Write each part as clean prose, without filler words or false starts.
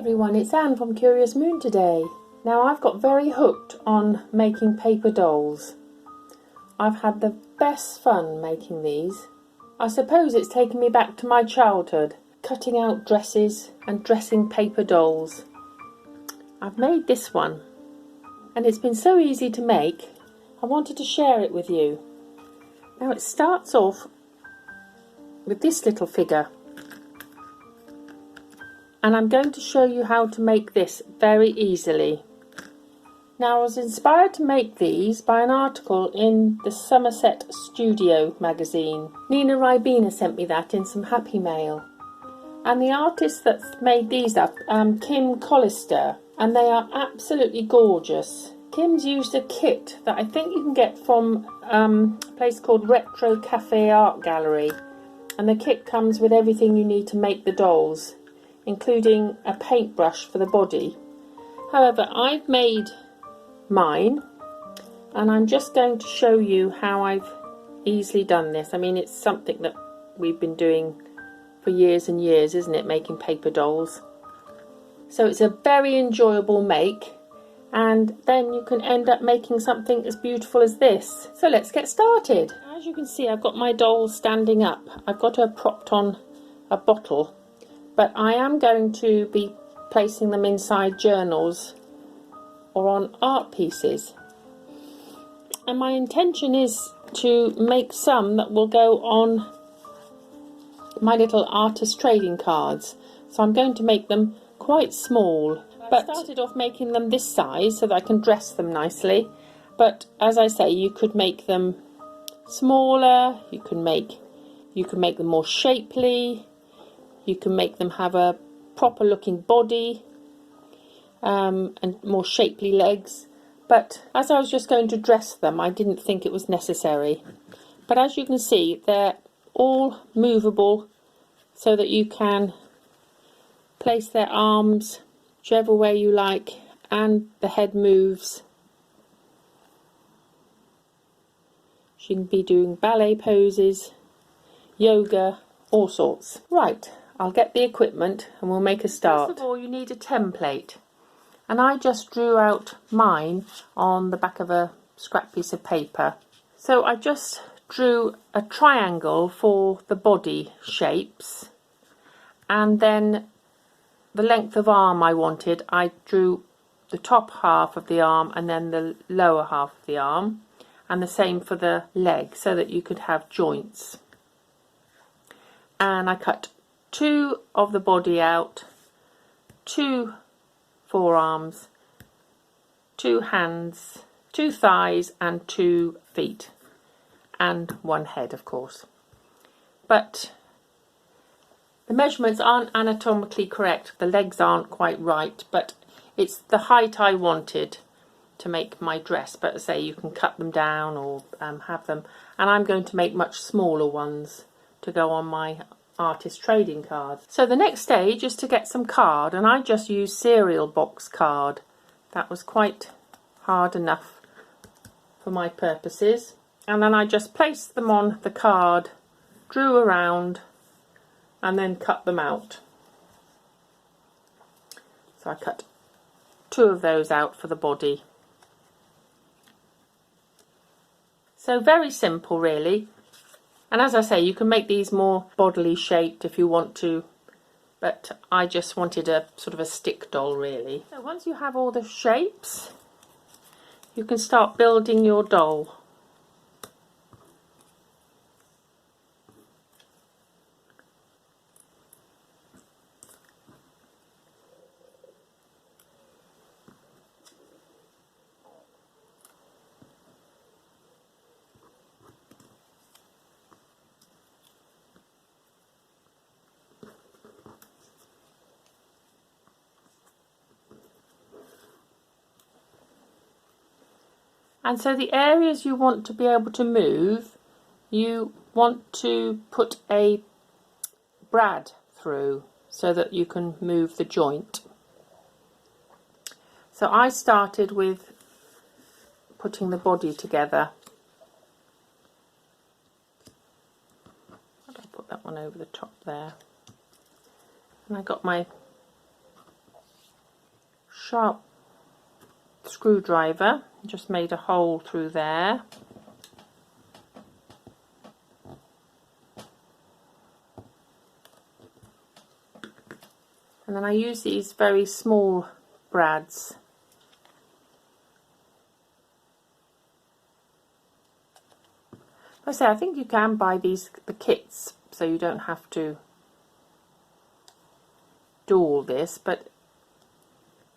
everyone, it's Anne from Curious Moon today. Now I've got very hooked on making paper dolls. I've had the best fun making these. I suppose it's taken me back to my childhood, cutting out dresses and dressing paper dolls. I've made this one and it's been so easy to make, I wanted to share it with you. Now it starts off with this little figure. And I'm going to show you how to make this very easily. Now I was inspired to make these by an article in the Somerset Studio magazine. Nina Ribena sent me that in some happy mail. And the artist that's made these up, Kim Collister, and they are absolutely gorgeous. Kim's used a kit that I think you can get from a place called Retro Cafe Art Gallery. And the kit comes with everything you need to make the dolls, including a paintbrush for the body. However, I've made mine and I'm just going to show you how I've easily done this. I mean, it's something that we've been doing for years and years, isn't it, making paper dolls? So it's a very enjoyable make, and then you can end up making something as beautiful as this. So let's get started. As you can see, I've got my doll standing up. I've got her propped on a bottle, but I am going to be placing them inside journals or on art pieces. And my intention is to make some that will go on my little artist trading cards. So I'm going to make them quite small. But I started off making them this size so that I can dress them nicely. But as I say, you could make them smaller, you can make them more shapely. You can make them have a proper looking body and more shapely legs. But as I was just going to dress them, I didn't think it was necessary. But as you can see, they're all movable so that you can place their arms whichever way you like, and the head moves. She can be doing ballet poses, yoga, all sorts. Right. I'll get the equipment and we'll make a start. First of all, you need a template, and I just drew out mine on the back of a scrap piece of paper. So I just drew a triangle for the body shapes, and then the length of arm I wanted, I drew the top half of the arm and then the lower half of the arm, and the same for the leg so that you could have joints. And I cut 2 of the body out, 2 forearms, 2 hands, 2 thighs and 2 feet, and 1 head, of course. But the measurements aren't anatomically correct, the legs aren't quite right, but it's the height I wanted to make my dress. But say you can cut them down or have them, and I'm going to make much smaller ones to go on my artist trading card. So the next stage is to get some card, and I just used cereal box card. That was quite hard enough for my purposes, and then I just placed them on the card, drew around and then cut them out. So I cut 2 of those out for the body. So very simple really. And as I say, you can make these more bodily shaped if you want to, but I just wanted a sort of a stick doll really. So once you have all the shapes, you can start building your doll. And so the areas you want to be able to move, you want to put a brad through so that you can move the joint. So I started with putting the body together. I'll put that one over the top there. And I got my sharp screwdriver, just made a hole through there. And then I use these very small brads. Like I say, I think you can buy the kits, so you don't have to do all this, but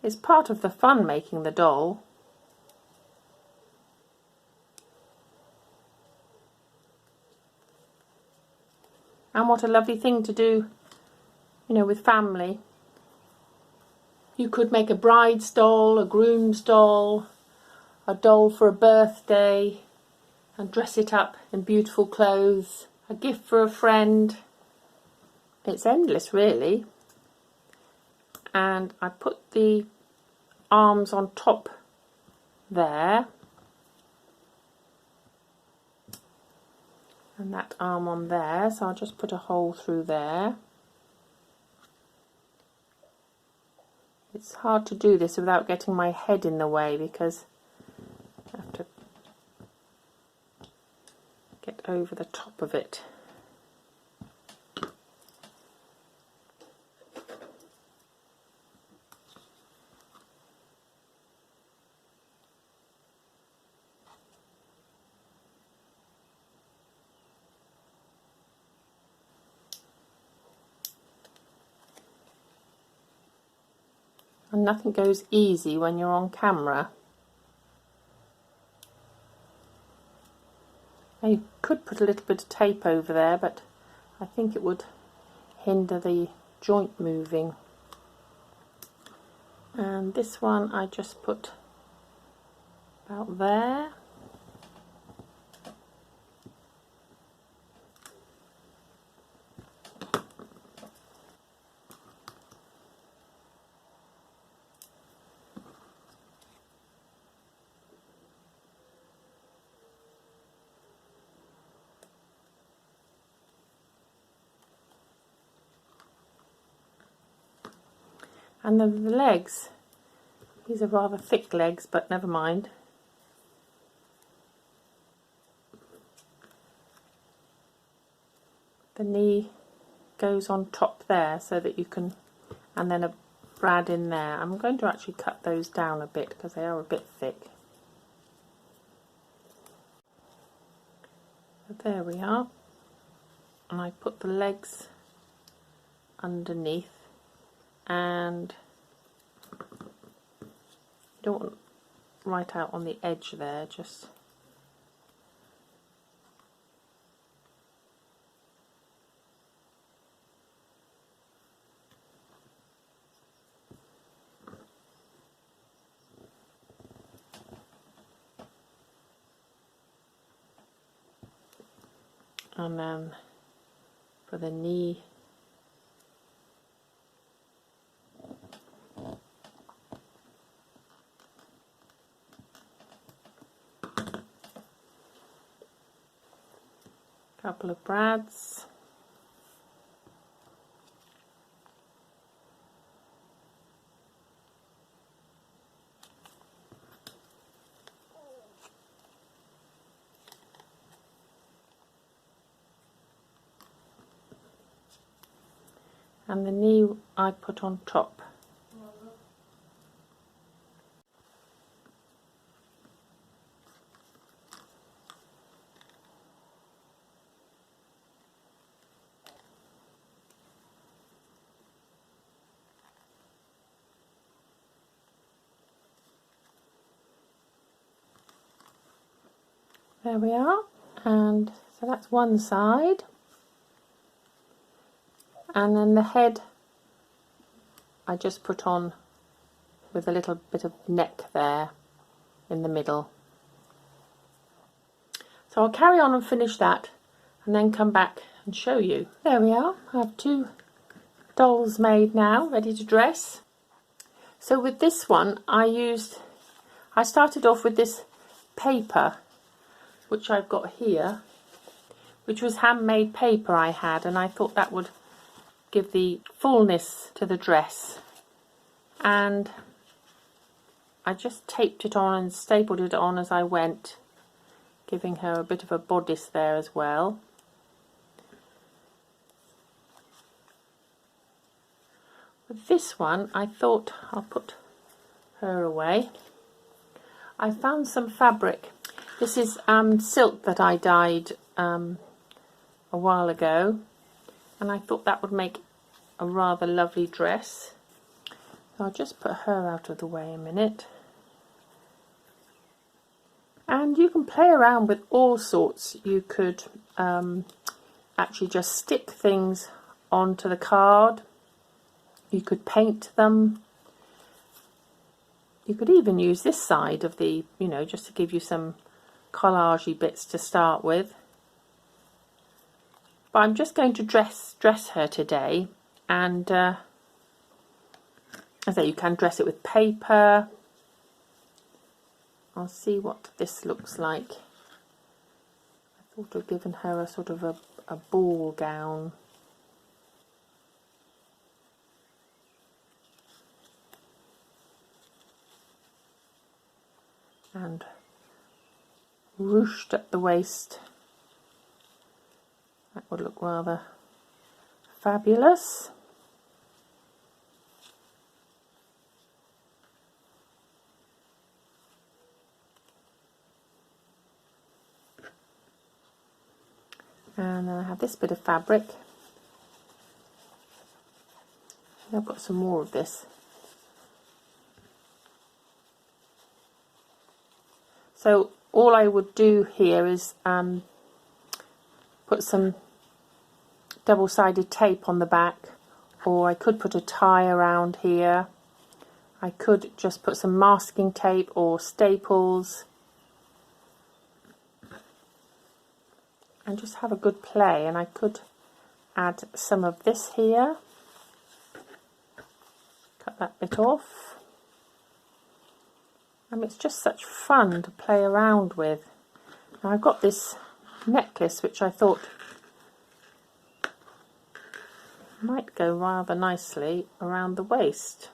it's part of the fun making the doll. And what a lovely thing to do, you know, with family. You could make a bride's doll, a groom's doll, a doll for a birthday, and dress it up in beautiful clothes, a gift for a friend. It's endless, really. And I put the arms on top there, and that arm on there, so I'll just put a hole through there. It's hard to do this without getting my head in the way, because I have to get over the top of it. And nothing goes easy when you're on camera. Now you could put a little bit of tape over there, but I think it would hinder the joint moving. And this one I just put about there. And the legs, these are rather thick legs, but never mind. The knee goes on top there so that you can, and then a brad in there. I'm going to actually cut those down a bit because they are a bit thick. So there we are. And I put the legs underneath. And you don't want right out on the edge there, just and then for the knee, couple of brads. And the knee I put on top. There we are, and so that's one side. And then the head I just put on with a little bit of neck there in the middle. So I'll carry on and finish that and then come back and show you. There we are, I have two dolls made now, ready to dress. So with this one I started off with this paper which I've got here, which was handmade paper I had, and I thought that would give the fullness to the dress. And I just taped it on and stapled it on as I went, giving her a bit of a bodice there as well. With this one, I thought I'll put her away. I found some fabric. This is silk that I dyed a while ago, and I thought that would make a rather lovely dress. So I'll just put her out of the way a minute. And you can play around with all sorts. You could actually just stick things onto the card. You could paint them. You could even use this side of the, you know, just to give you some collage-y bits to start with. But I'm just going to dress her today, and as I say, you can dress it with paper. I'll see what this looks like. I thought of giving her a sort of a ball gown. And ruched at the waist. That would look rather fabulous. And then I have this bit of fabric. I've got some more of this. So all I would do here is put some double-sided tape on the back, or I could put a tie around here. I could just put some masking tape or staples and just have a good play. And I could add some of this here, cut that bit off. And it's just such fun to play around with. Now I've got this necklace which I thought might go rather nicely around the waist.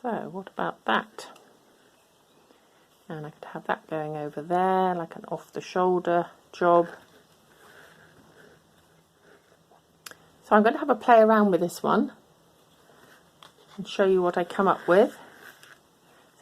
So what about that? And I could have that going over there like an off-the-shoulder job. So I'm going to have a play around with this one and show you what I come up with.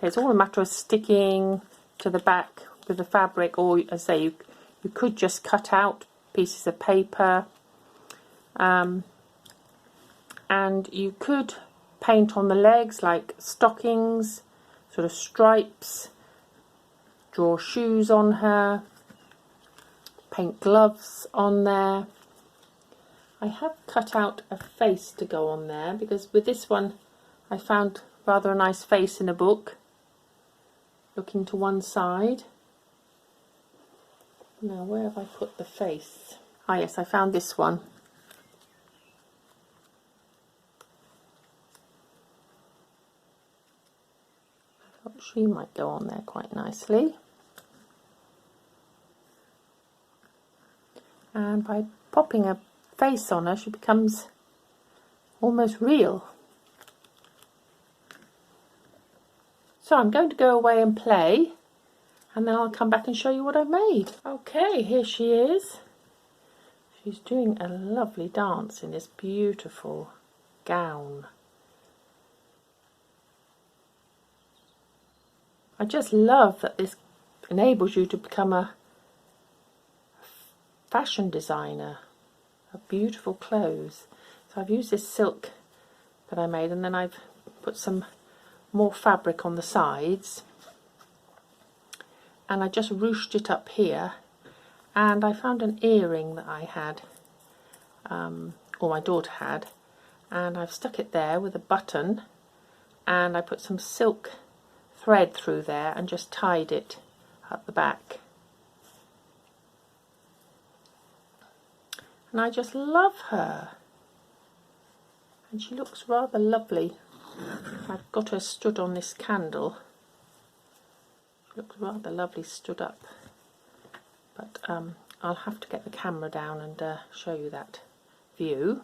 So it's all a matter of sticking to the back with the fabric, or as I say, you could just cut out pieces of paper, and you could paint on the legs like stockings, sort of stripes, draw shoes on her, paint gloves on there. I have cut out a face to go on there because with this one I found rather a nice face in a book looking to one side. Now where have I put the face? Ah yes, I found this one. I thought she might go on there quite nicely. And by popping a face on her, she becomes almost real. So I'm going to go away and play, and then I'll come back and show you what I've made. Okay, here she is. She's doing a lovely dance in this beautiful gown. I just love that this enables you to become a fashion designer of beautiful clothes. So I've used this silk that I made, and then I've put some more fabric on the sides, and I just ruched it up here, and I found an earring that I had, or my daughter had, and I've stuck it there with a button, and I put some silk thread through there and just tied it at the back. And I just love her, and she looks rather lovely. I've got her stood on this candle. Looks rather lovely stood up, but I'll have to get the camera down and show you that view.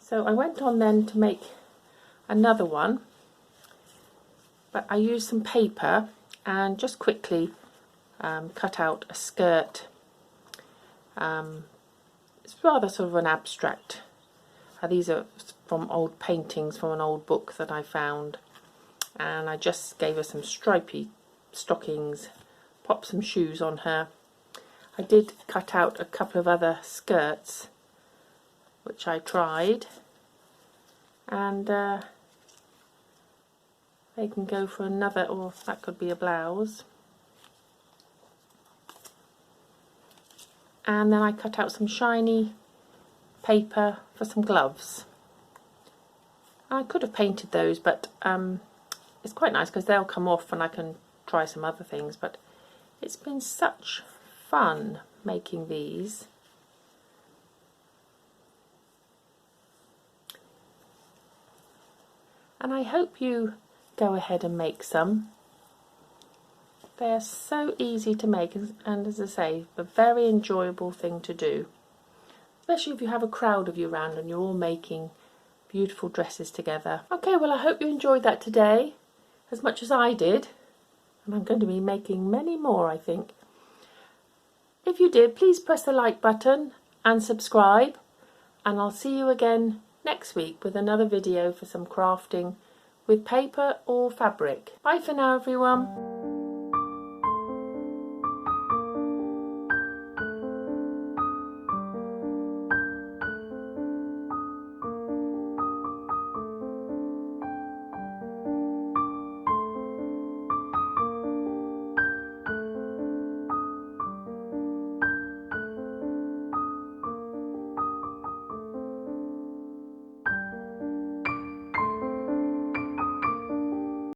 So I went on then to make another one, but I used some paper and just quickly cut out a skirt. It's rather sort of an abstract. These are from old paintings from an old book that I found, and I just gave her some stripy stockings, popped some shoes on her. I did cut out a couple of other skirts which I tried, and they can go for another, or that could be a blouse. And then I cut out some shiny paper for some gloves. I could have painted those, but it's quite nice because they'll come off and I can try some other things. But it's been such fun making these. And I hope you go ahead and make some. They are so easy to make, and as I say, a very enjoyable thing to do. Especially if you have a crowd of you around and you're all making beautiful dresses together. Okay, well I hope you enjoyed that today as much as I did. And I'm going to be making many more, I think. If you did, please press the like button and subscribe. And I'll see you again next week with another video for some crafting with paper or fabric. Bye for now, everyone.